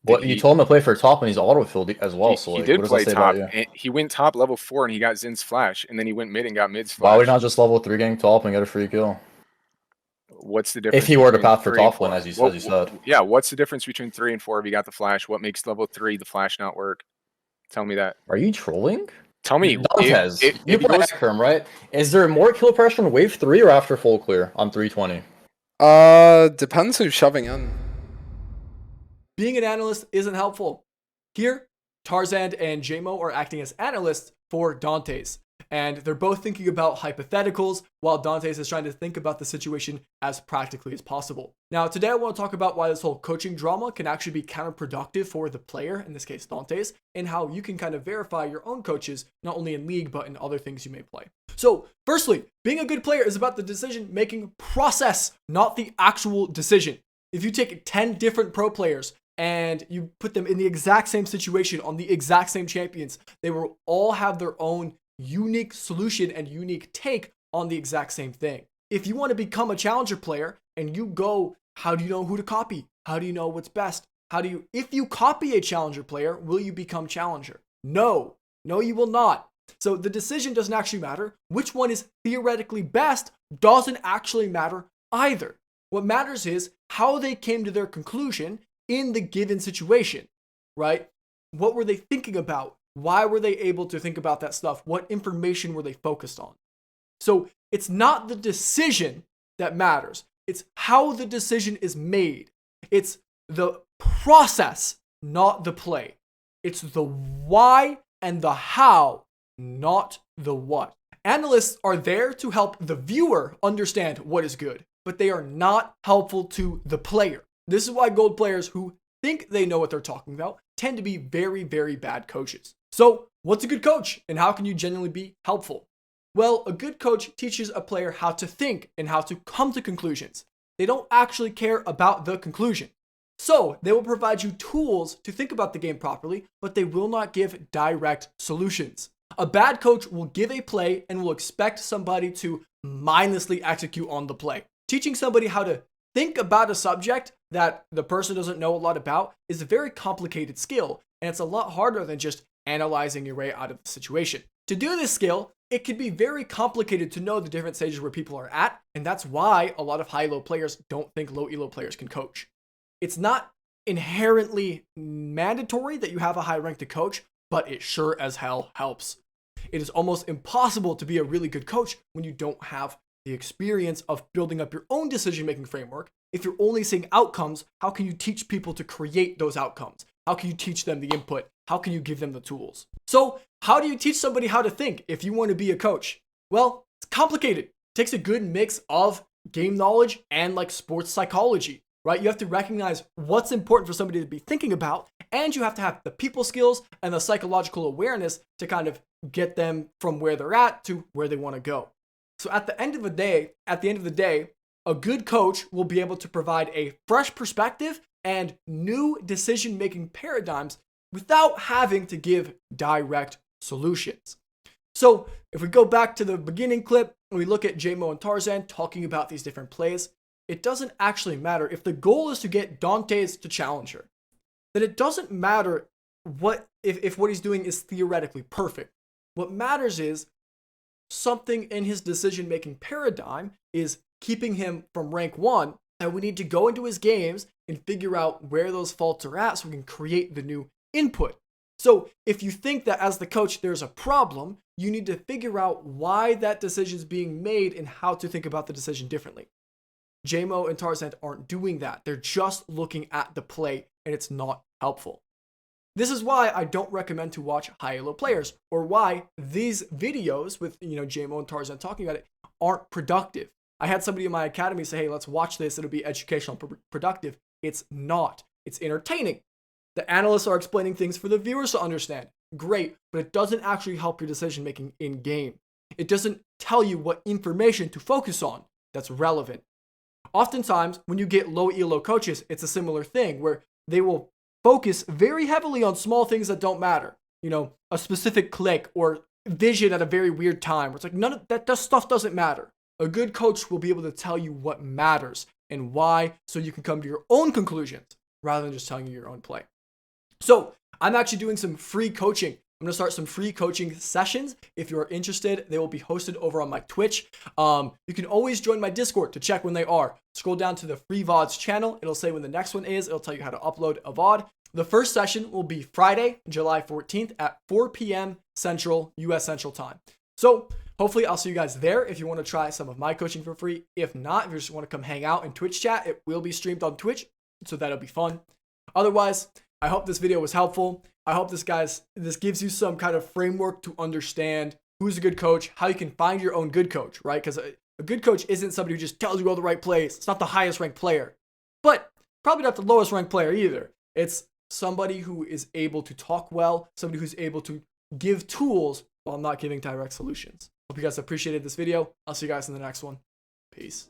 Did What you told him to play for top and he's auto-filled as well, so, he like, what did does that play say about top, you? and he went top level 4 and he got Zin's flash, and then he went mid and got mid's Why would he flash. not just level 3 getting top and get a free kill? What's the If difference he were to between path for 3 and top lane, 4? as you said. Yeah, what's the difference between 3 and 4 if you got the flash? What makes level 3 the flash not work? Tell me that. Are you trolling? Tell me Dantes, you if he play goes Hecarim, right? Is there more kill pressure on wave 3 or after full clear on 320? Depends who's shoving in. Being an analyst isn't helpful. Here, Tarzan and JMO are acting as analysts for Dantes, and they're both thinking about hypotheticals while Dantes is trying to think about the situation as practically as possible. Now, today I want to talk about why this whole coaching drama can actually be counterproductive for the player, in this case Dantes, and how you can kind of verify your own coaches, not only in League, but in other things you may play. So, firstly, being a good player is about the decision-making process, not the actual decision. If you take 10 different pro players and you put them in the exact same situation on the exact same champions, they will all have their own unique solution and unique take on the exact same thing. If you want to become a challenger player and you go, how do you know who to copy? How do you know what's best? If you copy a challenger player, will you become challenger? No, you will not. So the decision doesn't actually matter. Which one is theoretically best doesn't actually matter either. What matters is how they came to their conclusion in the given situation, right? What were they thinking about? Why were they able to think about that stuff? What information were they focused on? So it's not the decision that matters. It's how the decision is made. It's the process, not the play. It's the why and the how, not the what. Analysts are there to help the viewer understand what is good, but they are not helpful to the player. This is why gold players who think they know what they're talking about tend to be very, very bad coaches. So, what's a good coach and how can you genuinely be helpful? Well, a good coach teaches a player how to think and how to come to conclusions. They don't actually care about the conclusion. So, they will provide you tools to think about the game properly, but they will not give direct solutions. A bad coach will give a play and will expect somebody to mindlessly execute on the play. Teaching somebody how to think about a subject that the person doesn't know a lot about is a very complicated skill, and it's a lot harder than just analyzing your way out of the situation. To do this skill, it can be very complicated to know the different stages where people are at, and that's why a lot of high-elo players don't think low-elo players can coach. It's not inherently mandatory that you have a high rank to coach, but it sure as hell helps. It is almost impossible to be a really good coach when you don't have the experience of building up your own decision-making framework. If you're only seeing outcomes, how can you teach people to create those outcomes? How can you teach them the input? How can you give them the tools? So how do you teach somebody how to think if you want to be a coach? Well, it's complicated. It takes a good mix of game knowledge and like sports psychology, right? You have to recognize what's important for somebody to be thinking about, and you have to have the people skills and the psychological awareness to kind of get them from where they're at to where they want to go. So at the end of the day, a good coach will be able to provide a fresh perspective and new decision-making paradigms without having to give direct solutions. So if we go back to the beginning clip and we look at JMO and Tarzan talking about these different plays, it doesn't actually matter. If the goal is to get Dantes to challenger, then it doesn't matter if what he's doing is theoretically perfect. What matters is something in his decision-making paradigm is keeping him from rank 1, and we need to go into his games and figure out where those faults are at so we can create the new input. So if you think that as the coach there's a problem, you need to figure out why that decision is being made and how to think about the decision differently. JMO and Tarzan aren't doing that. They're just looking at the play, and it's not helpful. This is why I don't recommend to watch high-elo players, or why these videos with JMO and Tarzan talking about it aren't productive. I had somebody in my academy say, hey, let's watch this. It'll be educational, productive. It's not. It's entertaining. The analysts are explaining things for the viewers to understand. Great, but it doesn't actually help your decision-making in-game. It doesn't tell you what information to focus on that's relevant. Oftentimes, when you get low elo coaches, it's a similar thing where they will focus very heavily on small things that don't matter. A specific click or vision at a very weird time. Where it's like none of that stuff doesn't matter. A good coach will be able to tell you what matters and why, so you can come to your own conclusions rather than just telling you your own play. So I'm actually doing some free coaching. I'm going to start some free coaching sessions. If you're interested, they will be hosted over on my Twitch. You can always join my Discord to check when they are. Scroll down to the free VODs channel. It'll say when the next one is. It'll tell you how to upload a VOD. The first session will be Friday, July 14th at 4 p.m. Central, US Central Time. So hopefully I'll see you guys there if you want to try some of my coaching for free. If not, if you just want to come hang out in Twitch chat, it will be streamed on Twitch, so that'll be fun. Otherwise, I hope this video was helpful. I hope this gives you some kind of framework to understand who's a good coach, how you can find your own good coach, right? Because a good coach isn't somebody who just tells you all the right plays. It's not the highest ranked player, but probably not the lowest ranked player either. It's somebody who is able to talk well, somebody who's able to give tools while not giving direct solutions. Hope you guys appreciated this video. I'll see you guys in the next one. Peace.